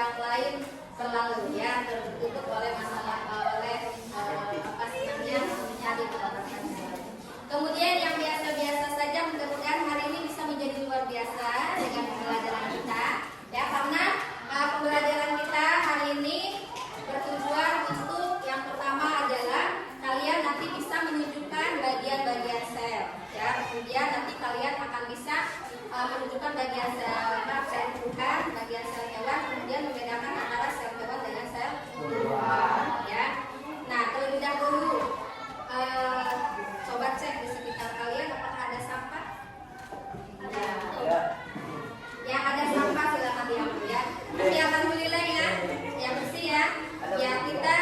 yang lain berlalu ya, tertutup oleh masalah apa senangnya mencari kebaikan. Kemudian yang biasa-biasa saja mudah-mudahan hari ini bisa menjadi luar biasa dengan pembelajaran kita ya, karena pembelajaran kita hari ini bertujuan untuk yang pertama adalah kalian nanti bisa menunjukkan bagian-bagian sel ya, kemudian nanti kalian akan bisa menunjukkan bagian sel tumbuhan, bagian sel hewan, kemudian membedakan antara sel hewan dengan sel tumbuhan ya. Nah, terlebih dahulu coba cek di sekitar kalian apakah ada sampah? Ada. Yang ada sampah silakan diambil ya. Tapi alhamdulillah ya, yang bersih ya. Ya kita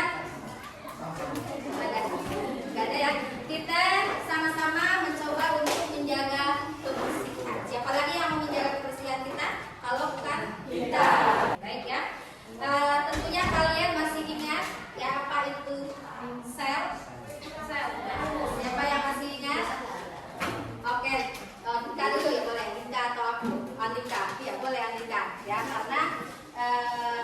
nggak ada ya. Kita sama-sama mencoba untuk menjaga kebersihan. Siapa lagi yang mau menjaga kebersihan kita? Kalau bukan kita. Baik ya. Tentunya kalian masih ingat ya apa itu sel? Siapa yang masih ingat? Oke, Andika dulu ya, boleh Andika atau aku? Andika, ya boleh Andika ya, karena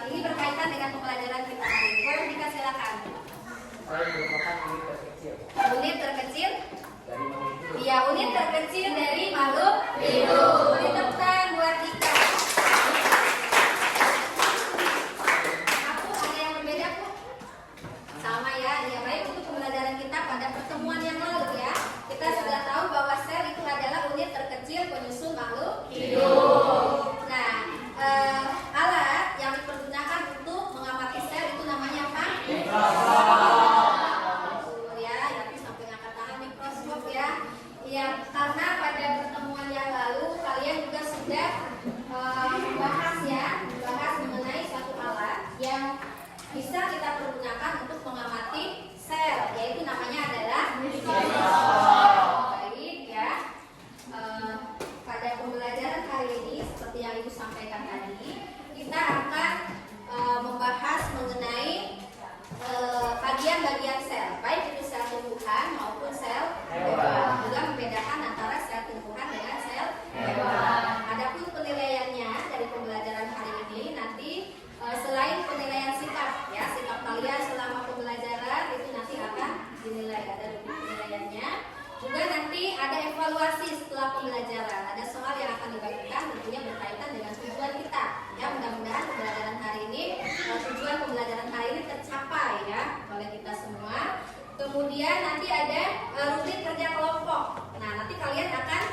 ini berkaitan dengan pembelajaran kita hari ini. Boleh Andika, silakan. Saya merupakan unit terkecil. Unit terkecil? Dari makhluk hidup. Iya, unit terkecil dari makhluk hidup. Beri tepukan buat Dika. Aku ada yang berbeda Bu? Sama ya, ya baik. Untuk pembelajaran kita pada pertemuan yang lalu ya, kita sudah tahu bahwa sel itu adalah unit terkecil penyusun makhluk hidup. Nah, alat yang dipergunakan untuk mengamati sel itu namanya apa? Mikroskop. Ya, nanti sampai ngangkat tangan mikroskop ya. Ya, karena pada pertemuan yang lalu kalian juga sudah membahas mengenai suatu alat yang bisa kita pergunakan untuk mengamati sel, yaitu namanya adalah mikroskop. Baik ya. Pada pembelajaran hari ini seperti yang Ibu sampaikan tadi, kita akan membahas mengenai bagian-bagian sel, baik itu sel tumbuhan maupun sel hewan. Juga membedakan antara sel tumbuhan dengan sel hewan. Adapun penilaiannya dari pembelajaran hari ini nanti selain penilaian sikap ya, sikap kalian selama pembelajaran itu nanti akan dinilai, ada penilaiannya. Juga nanti ada evaluasi setelah pembelajaran. Ada soal yang akan dibagikan tentunya berkaitan dengan tujuan kita. Ya, mudah-mudahan pembelajaran hari ini tujuan pembelajaran hari ini tercapai ya oleh kita semua. Kemudian nanti ada rutin kerja kelompok. Nah, nanti kalian akan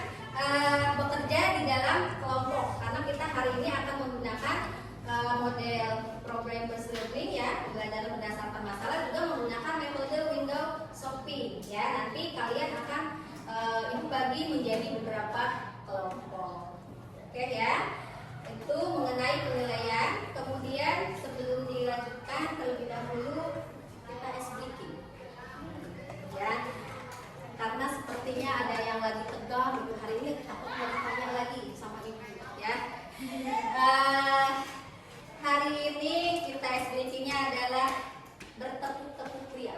bekerja di dalam kelompok karena kita hari ini akan menggunakan model problem based learning ya, pembelajaran berdasarkan masalah, juga menggunakan metode window shopping ya. Nanti kalian akan Ibu bagi menjadi beberapa kelompok. Oke ya. Itu mengenai penilaian. Kemudian sebelum dilanjutkan terlebih dahulu kita breaking ya. Karena sepertinya ada yang lagi tegang hari ini, takut mau ditanya lagi sama Ibu ya. Hari ini kita SBC-nya adalah bertepuk-tepuk pria.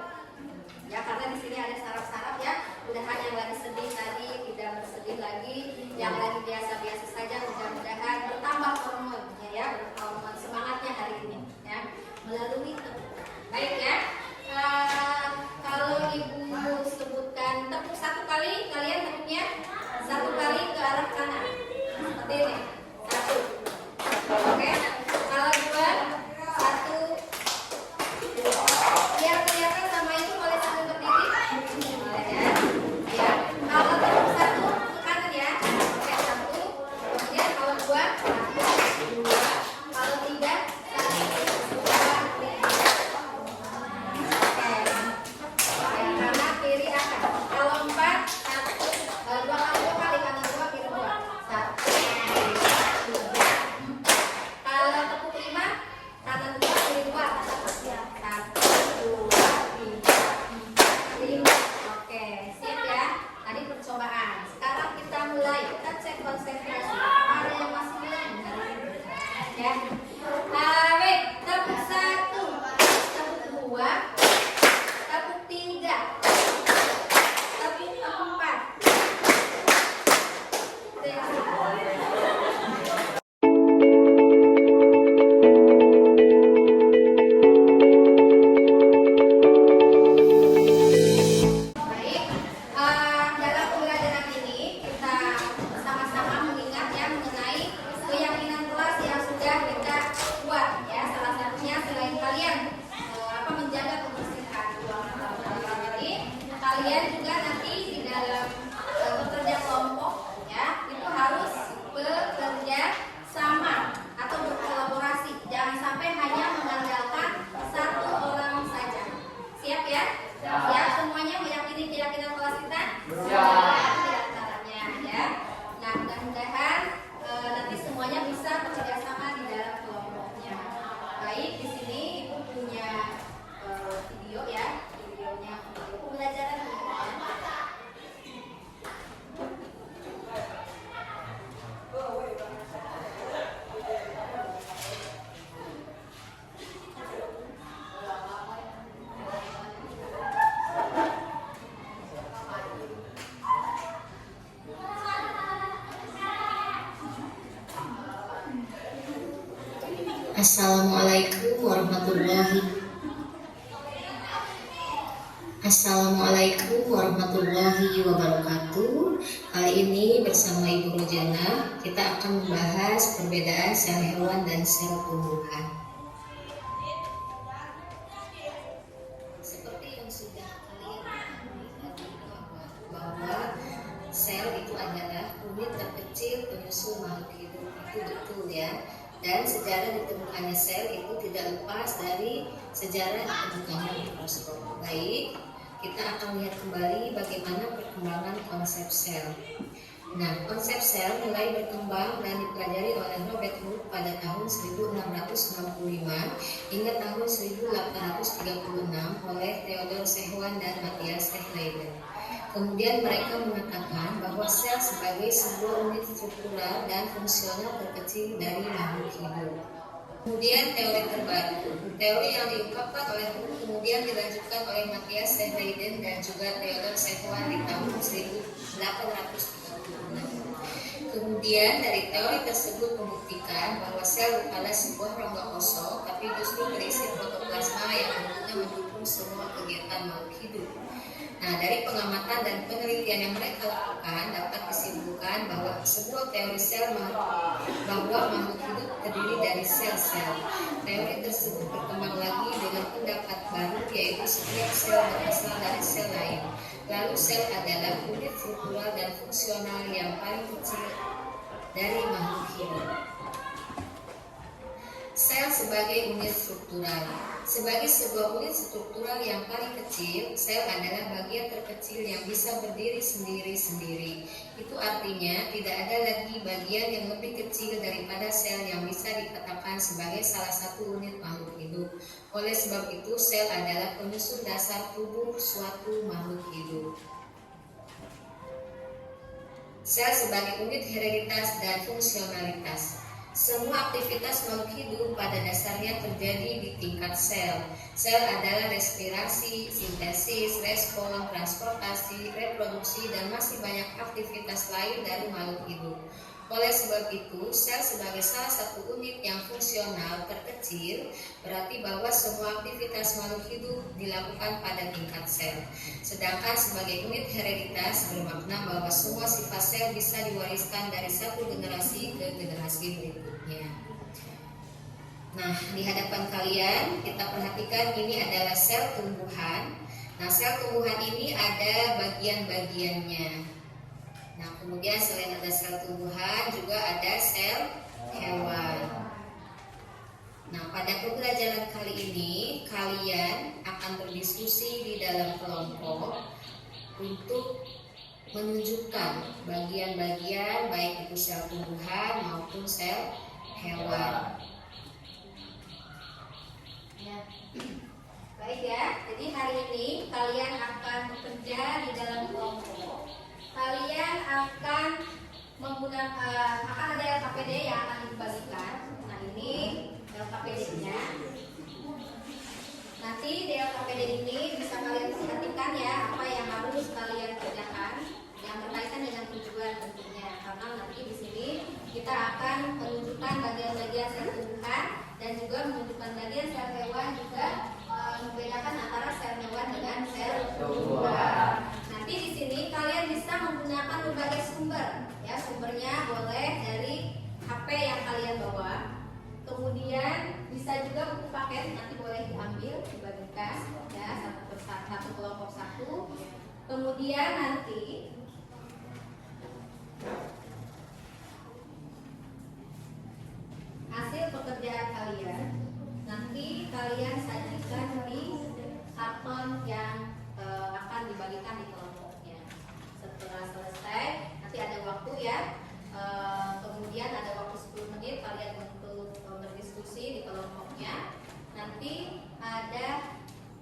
Ya, karena di sini ada saraf-saraf ya. Mudah-mudahan yang lagi sedih tadi tidak bersedih lagi, yang lagi biasa-biasa saja mudah-mudahan bertambah hormonnya ya, hormon semangatnya hari ini ya, melalui tepuk. Baik ya. Kalau Ibu sebutkan tepuk satu kali, kalian tepuknya satu kali ke arah kanan. Seperti ini. Satu. Oke. Kalau dua, satu. Biar kelihatan sama Ibu boleh sambil berdiri. Boleh ya. Ya. Kalau tepuk satu ke kanan ya. Oke, satu. Kemudian kalau dua, satu, dua. Kalau tiga, satu, dua, tiga. Oke. Kanan kiri akan. Kalau empat, satu, dua kali kanan dua, kiri dua. Satu, dua, kalau tepuk lima, kanan dua, kiri dua. Satu, dua, tiga, empat, lima. Oke, sip ya. Tadi percobaan. Sekarang kita mulai. Kita cek konsentrasi. Ada yang masih belum? Ya. Baik, tepuk satu, tepuk dua, tepuk tiga, tepuk empat. Assalamualaikum warahmatullahi wabarakatuh. Kali ini bersama Ibu Rojana kita akan membahas perbedaan sel hewan dan sel tumbuhan. Seperti yang sudah kalian ketahui tadi bahwa sel itu adalah unit terkecil penyusun makhluk hidup, itu betul ya. Dan sejarah ditemukannya sel itu tidak lepas dari sejarah ditemukannya mikroskop. Baik, kita akan lihat kembali bagaimana perkembangan konsep sel. Nah, konsep sel mulai berkembang dan dipelajari oleh Robert Hooke pada tahun 1665 hingga tahun 1836 oleh Theodor Sehwan dan Matthias Leiden. Kemudian mereka mengatakan bahwa sel sebagai sebuah unit struktural dan fungsional terkecil dari makhluk hidup. Kemudian teori terbaru, teori yang diungkapkan oleh Hooke kemudian dilanjutkan oleh Matthias Leiden dan juga Theodor Sehwan di tahun 1836. Kemudian dari teori tersebut membuktikan bahwa sel bukanlah sebuah rongga kosong, tapi justru berisi protoplasma yang tentunya mendukung semua kegiatan makhluk hidup. Nah, dari pengamatan dan penelitian yang mereka lakukan dapat disimpulkan bahwa sebuah teori sel bahwa makhluk hidup terdiri dari sel-sel. Teori tersebut berkembang lagi dengan pendapat baru, yaitu setiap sel berasal dari sel lain. Lalu sel adalah unit struktural dan fungsional yang paling kecil dari makhluk hidup. Sel sebagai unit struktural. Sebagai sebuah unit struktural yang paling kecil, sel adalah bagian terkecil yang bisa berdiri sendiri-sendiri. Itu artinya tidak ada lagi bagian yang lebih kecil daripada sel yang bisa dikatakan sebagai salah satu unit makhluk hidup. Oleh sebab itu, sel adalah penyusun dasar tubuh suatu makhluk hidup. Sel sebagai unit hereditas dan fungsionalitas. Semua aktivitas makhluk hidup pada dasarnya terjadi di tingkat sel. Sel adalah respirasi, sintesis, respon, transportasi, reproduksi, dan masih banyak aktivitas lain dari makhluk hidup. Oleh sebab itu, sel sebagai salah satu unit yang fungsional terkecil berarti bahwa semua aktivitas makhluk hidup dilakukan pada tingkat sel. Sedangkan sebagai unit hereditas bermakna bahwa semua sifat sel bisa diwariskan dari satu generasi ke generasi berikutnya. Nah, di hadapan kalian kita perhatikan ini adalah sel tumbuhan. Nah, sel tumbuhan ini ada bagian-bagiannya. Nah, kemudian selain ada sel tumbuhan juga ada sel hewan. Nah, pada pembelajaran kali ini kalian akan berdiskusi di dalam kelompok untuk menunjukkan bagian-bagian baik itu sel tumbuhan maupun sel hewan. Ya. Baik ya, jadi hari ini kalian akan bekerja di dalam kelompok. Kalian akan menggunakan ada LKPD yang akan dibagikan. Nah, ini LKPD-nya. Nanti di LKPD ini bisa kalian perhatikan ya apa yang harus kalian kerjakan yang berkaitan dengan tujuan tentunya. Karena nanti di sini kita akan menunjukkan bagian-bagian sel tumbuhan dan juga menunjukkan bagian sel hewan juga membedakan antara sel hewan dengan sel tumbuhan. Nanti di sini kalian bisa menggunakan berbagai sumber, ya sumbernya boleh dari HP yang kalian bawa. Kemudian bisa juga buku paket nanti boleh diambil dibagikan, ya satu kelompok satu. Kemudian nanti hasil pekerjaan kalian nanti kalian sajikan di karton yang akan dibagikan di kelompoknya. Setelah selesai nanti ada waktu ya, kemudian ada waktu 10 menit kalian untuk berdiskusi di kelompoknya. Nanti ada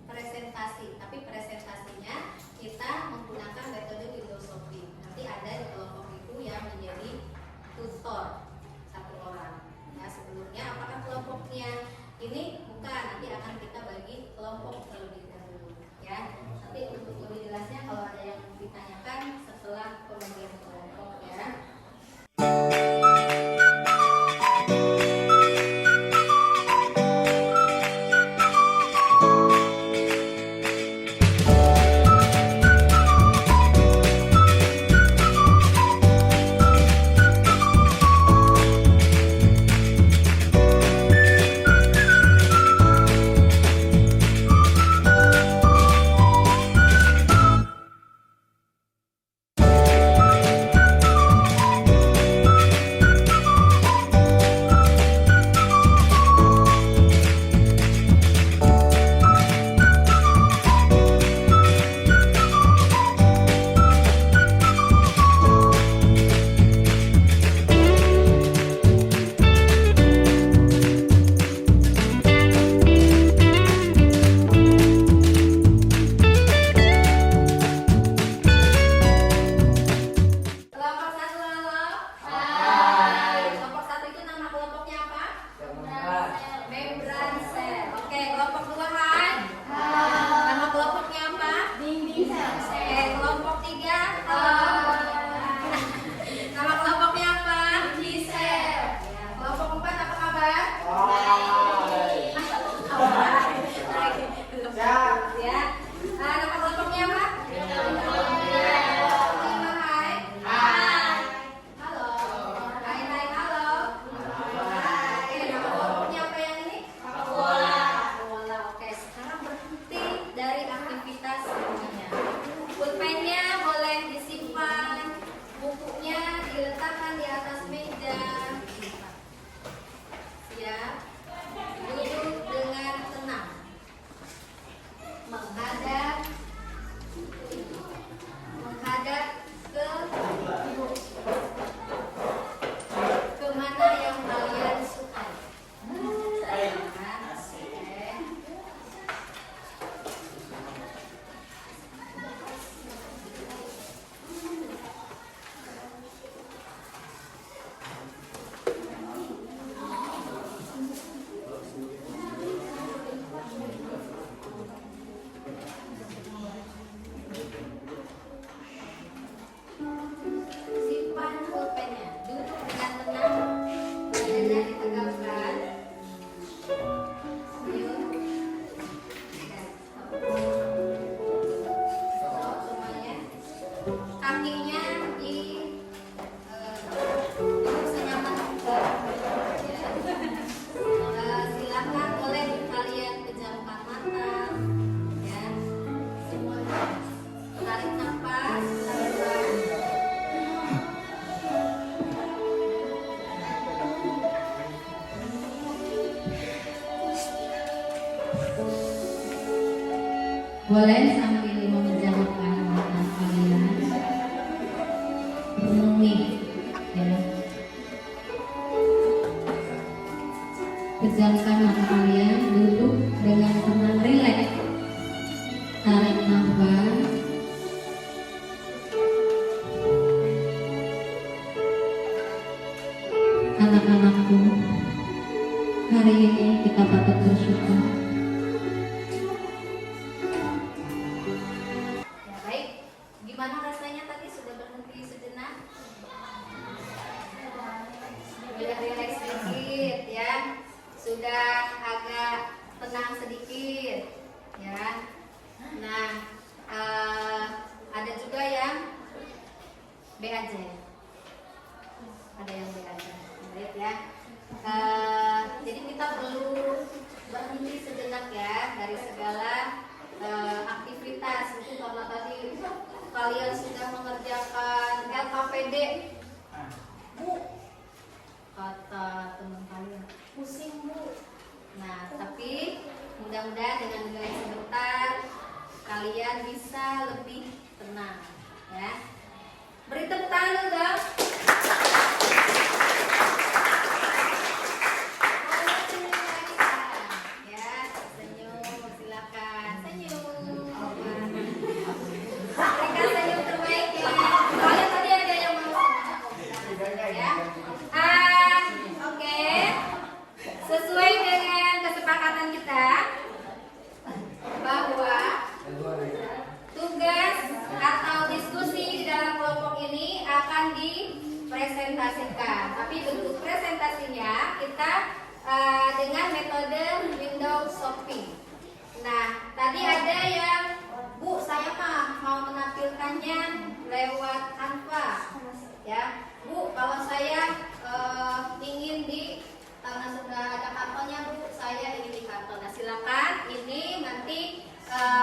presentasi, tapi presentasinya kita menggunakan metode filosofi. Nanti ada di kelompok itu yang menjadi tutor satu orang. Ya, sebelumnya apakah kelompoknya ini bukan, nanti akan kita bagi kelompok terlebih dahulu ya. Nanti untuk lebih jelasnya kalau ada yang ditanyakan setelah pembagian kelompok ya. Boleh sambil mengerjakan mata kalian, renungi ya. Pejamkan mata kalian, duduk dengan tenang, rileks. Tarik nafas. Anak-anakku, hari ini kita patut bersyukur. Ya baik, gimana rasanya tadi sudah berhenti sejenak? Sudah rileks sedikit ya, sudah agak tenang sedikit ya. Nah, ada juga yang B aja. Ada yang B aja. Baik ya. Jadi kita perlu berhenti sejenak ya dari segala aktivitas itu, karena tadi kalian sudah mengerjakan LKPD. Bu, kata teman kalian, pusing bu. Nah, tapi mudah-mudahan dengan nilai sebentar kalian bisa lebih tenang ya. Beri tepuk tangan dong. Sesuai dengan kesepakatan kita bahwa tugas atau diskusi di dalam kelompok ini akan dipresentasikan. Tapi bentuk presentasinya kita dengan metode window shopping. Nah, tadi ada yang, Bu, saya mah mau menampilkannya lewat Canva. Ya, Bu, kalau saya ingin di karena sudah ada kartonnya Bu, saya ingin di karton. Nah, silakan ini nanti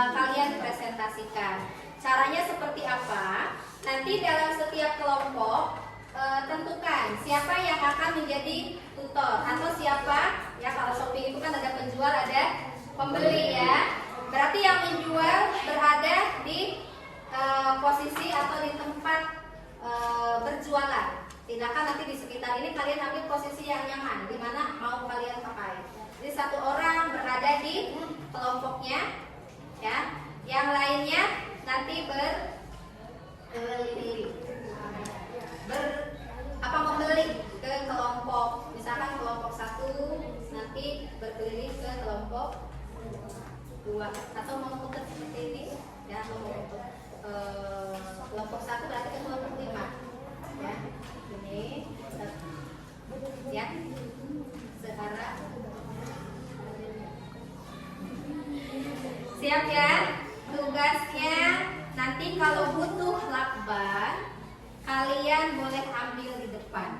kalian presentasikan. Caranya seperti apa? Nanti dalam setiap kelompok tentukan siapa yang akan menjadi tutor atau siapa ya. Kalau shopping itu kan ada penjual, ada pembeli ya. Berarti yang menjual berada di posisi atau di tempat berjualan. Tindakan nanti di sekitar ini kalian ambil posisi yang nyaman, di mana mau kalian pakai. Jadi satu orang berada di kelompoknya, ya. Yang lainnya nanti membeli ke kelompok. Misalkan kelompok 1 nanti berkeliling ke kelompok 2 atau mau muter seperti ini, ya. Kelompok 1 berarti ke kelompok 5, ya. Ini ya sekarang siap ya. Tugasnya nanti kalau butuh lakban kalian boleh ambil di depan.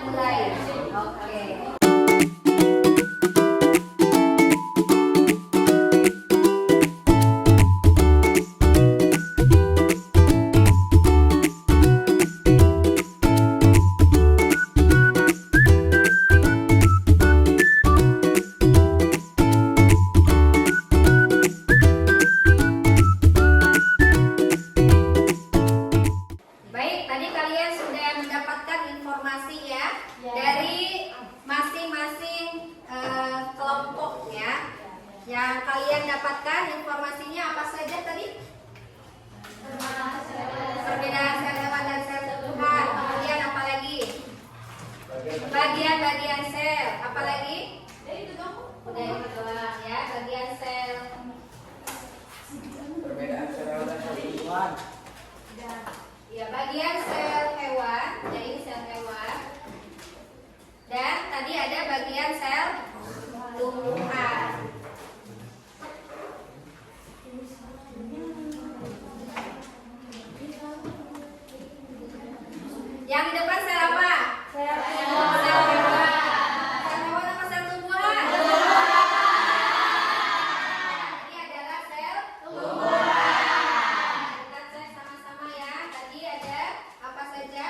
Mulai. Oke. Baik, tadi kalian sudah mendapatkan informasi ya dari masing-masing kelompok ya. Yang kalian dapatkan informasinya apa saja tadi? Perbedaan sel hewan dan sel tumbuhan. Kemudian apa lagi? Bagian-bagian sel. Apa lagi? Udah itu doang ya. Bagian sel. Perbedaan sel hewan dan sel tumbuhan. Ya, bagian sel hewan Dan tadi ada bagian sel tumbuhan. Yang di depan sel apa? Sel hewan. Sel hewan apa sel tumbuhan? Ini adalah sel tumbuhan. Kita cek sama-sama ya. Tadi ada apa saja?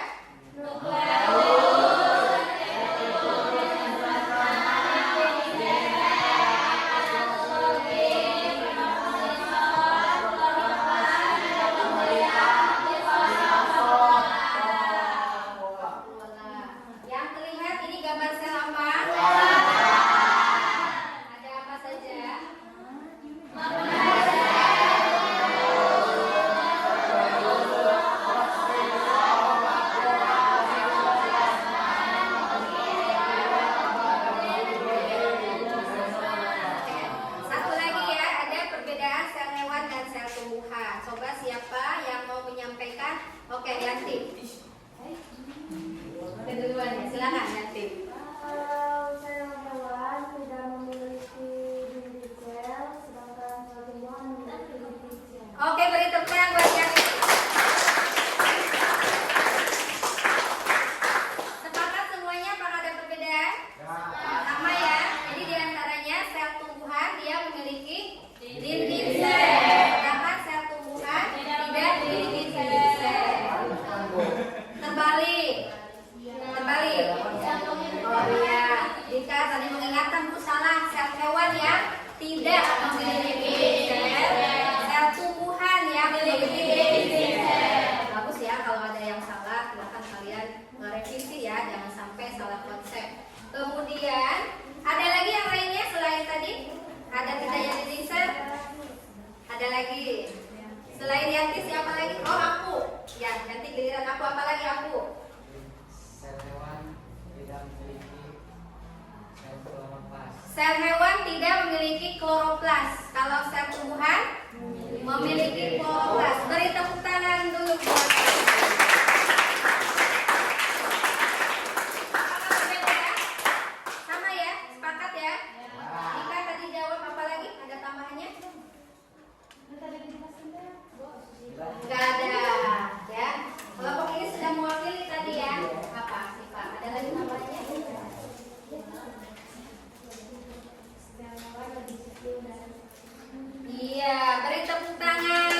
Yang terlihat ini gambar sel apa? Ada apa saja? Satu lagi ya, ada perbedaan sel hewan dan sel tumbuhan. Coba siapa yang mau menyampaikan? Oke, Yanti. Keduluan ya, silakan Yanti. Kalau sel hewan tidak memiliki dinding sel, sedangkan sel tumbuhan memiliki dinding sel. Oke, beri tepuk tangan buat Yanti. Sepakat semuanya apakah ada perbedaan? Sama ya. Jadi diantaranya sel tumbuhan dia memiliki dinding sel, sedangkan sel tumbuhan tidak memiliki dinding sel. Terbalik. Terbalik. Oh iya. Jika tadi mengingatkan Bu salah, sel hewan yang tidak memiliki sel, sel tumbuhan yang memiliki dinding sel. Bagus ya, kalau ada yang salah silakan kalian merevisi ya, jangan sampai salah konsep. Kemudian ada lagi yang lainnya selain tadi? Ada tidaknya dinding sel? Ada lagi? Selain Yanti siapa lagi? Oh aku. Ya, nanti giliran aku, apa lagi aku? Sel hewan tidak memiliki sel kloroplas. Sel hewan tidak memiliki kloroplas. Kalau sel tumbuhan memiliki kloroplas. Beri tepuk tangan dulu buat apakah berbeda? Sama ya? Sepakat ya? Ika tadi jawab apa lagi? Ada tambahannya? Gak ada ya. Kelompok ini sudah mewakili tadi ya. Apa sih Pak? Ada lagi tambahannya? Iya, beri tepuk tangan.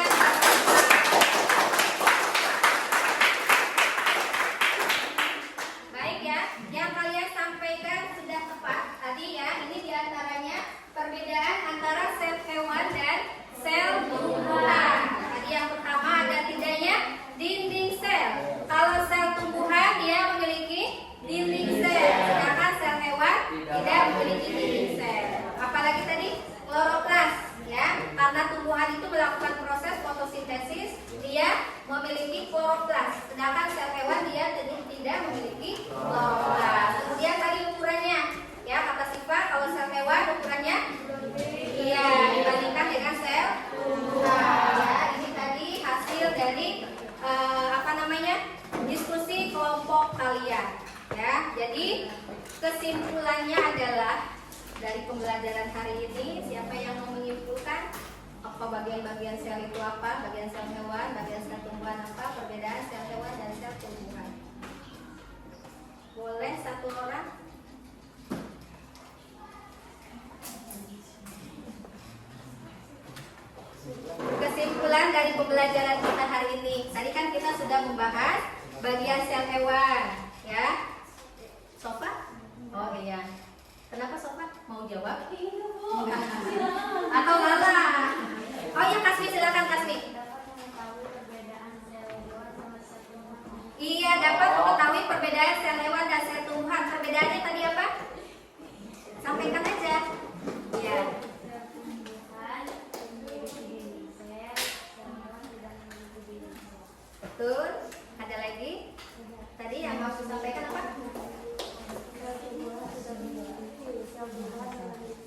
Baik ya, yang kalian sampaikan sudah tepat. Tadi ya, ini diantaranya perbedaan antara sel hewan dan sel tumbuhan. Tadi yang pertama ada tidaknya dinding sel. Kalau sel tumbuhan dia memiliki dinding sel, sedangkan sel hewan tidak memiliki dinding sel. Apalagi tadi kloroplas ya, karena tumbuhan itu melakukan proses fotosintesis, dia memiliki kloroplas, sedangkan sel hewan dia tidak memiliki kloroplas. Kemudian tadi ukurannya ya, kata Siva kalau sel hewan ukurannya iya dibandingkan dengan sel tumbuhan ya. Ini tadi hasil dari diskusi kelompok kalian ya. Jadi kesimpulannya adalah dari pembelajaran hari ini, siapa yang mau menyimpulkan apa bagian-bagian sel itu apa, bagian sel hewan, bagian sel tumbuhan apa, perbedaan sel hewan dan sel tumbuhan? Boleh satu orang? Kesimpulan dari pembelajaran kita hari ini. Tadi kan kita sudah membahas bagian sel hewan, ya. Sofa? Oh iya. Kenapa Sofa? Mau jawab? Enggak. Atau Lala? Oh iya, Kasmi, silakan Kasmi. Iya, dapat mengetahui perbedaan sel hewan dan sel tumbuhan. Perbedaannya tadi apa? Sampaikan aja. Iya. Betul. Ada lagi? Tadi yang mau disampaikan apa?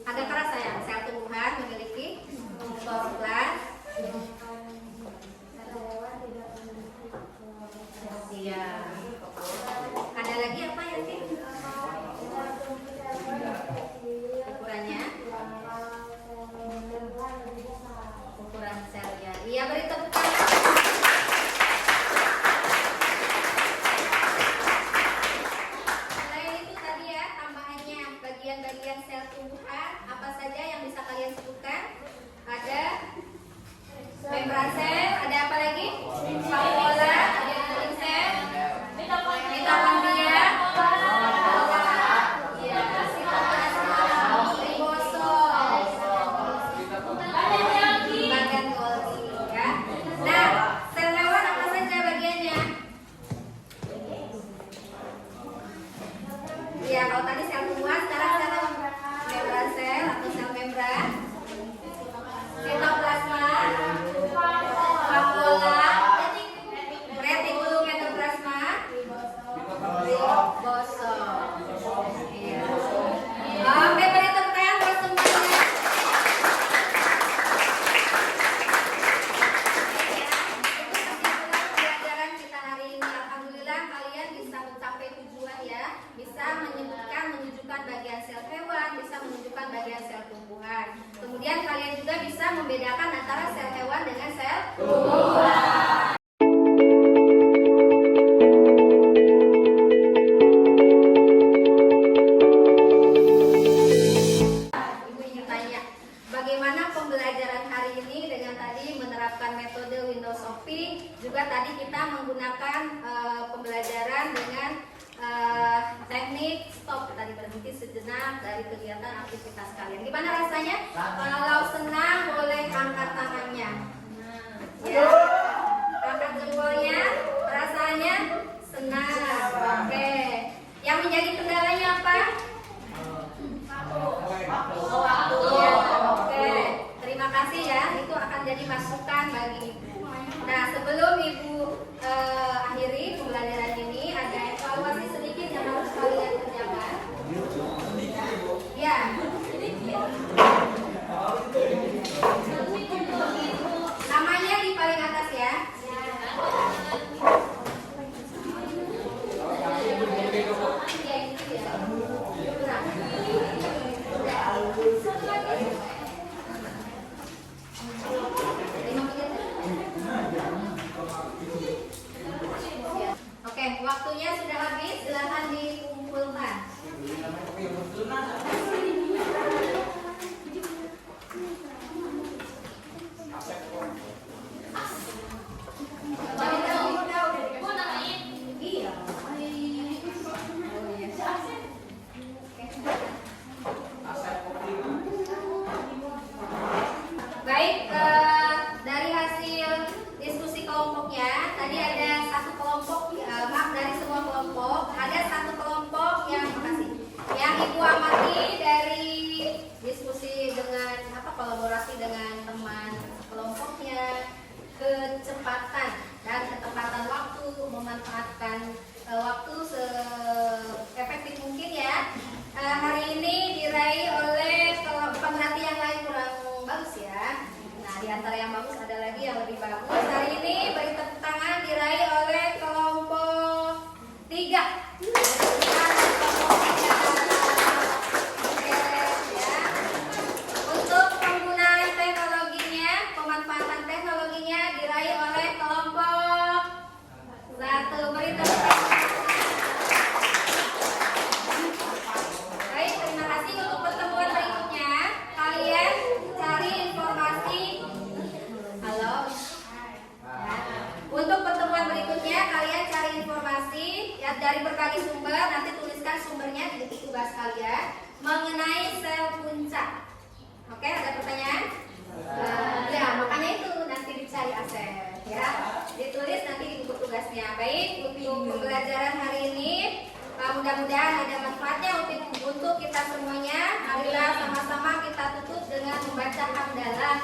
Agak keras sayang. Sel tumbuhan memiliki kloroplas. Iya. Ada lagi apa ya sih? Iya, beri tepuk tangan. Selain itu tadi ya tambahannya bagian-bagian sel tumbuhan apa saja yang bisa kalian sebutkan? Ada membran sel, ada apa lagi? Vakuola, ada kulit sel, mitokondria, ya, sitoplasma, ribosom, bagian Golgi ya. Nah, sel hewan apa saja bagiannya? Ya, kalau tadi sel tumbuhan, sekarang sel membran sel atau sel membran, sitoplasma, vakuola, retikulum endoplasma, ribosom. Iya. Oke, beri tepuk tangan buat semuanya. Itu kesimpulan pembelajaran kita hari ini. Alhamdulillah kalian bisa mencapai tujuan ya. Bisa menunjukkan bagian sel hewan, bisa menunjukkan bagian sel tumbuhan. Kemudian kalian juga bisa membedakan antara sel hewan dengan sel tumbuhan. Ibu ingin tanya, bagaimana pembelajaran hari ini dengan tadi menerapkan metode Windows Shopping, juga tadi kita menggunakan pembelajaran dengan teknik stop, tadi berhenti sejenak dari kegiatan aktivitas kalian. Gimana rasanya? Kalau senang boleh angkat tangannya. Ya, angkat jempolnya. Rasanya senang. Oke. Yang menjadi kendalanya apa? Waktu. Ya, oke. Terima kasih ya. Itu akan jadi masukan bagi Ibu. Nah, sebelum Ibu akhiri pembelajaran ini, ada evaluasi sedikit yang harus kalian kerjakan. Ya. Namanya di paling atas ya. Ya, itu ya. Oke, waktunya sudah habis. Silakan dikumpulkan. Baik, dari hasil diskusi kelompoknya, tadi ada satu kelompok, maaf dari semua kelompok, ada satu kelompok yang Ibu amati dari diskusi dengan kolaborasi dengan teman kelompoknya, kecepatan dan ketepatan waktu, memanfaatkan waktu seefektif mungkin ya. Hari ini diraih oleh pemerhati yang lain kurang bagus ya. Nah, di antara yang bagus ada lagi yang lebih bagus. Hari ini beri tepuk tangan diraih oleh kelompok 3. Untuk penggunaan teknologinya, pemanfaatan teknologinya diraih oleh kelompok 1. Beri tepuk tangan. Baik, terima kasih. Untuk pertemuan berikutnya kalian cari informasi. Halo. Untuk pertemuan berikutnya kalian cari informasi ya dari berbagai sumber. Nanti tuliskan sumbernya di buku tugas kalian mengenai sel puncak. Oke, ada pertanyaan? Ya, makanya itu nanti dicari Asep ya. Ditulis nanti di buku tugasnya. Baik, untuk pembelajaran hari ini mudah-mudahan ada manfaatnya untuk kita semuanya. Marilah sama-sama kita tutup dengan membaca hamdalah.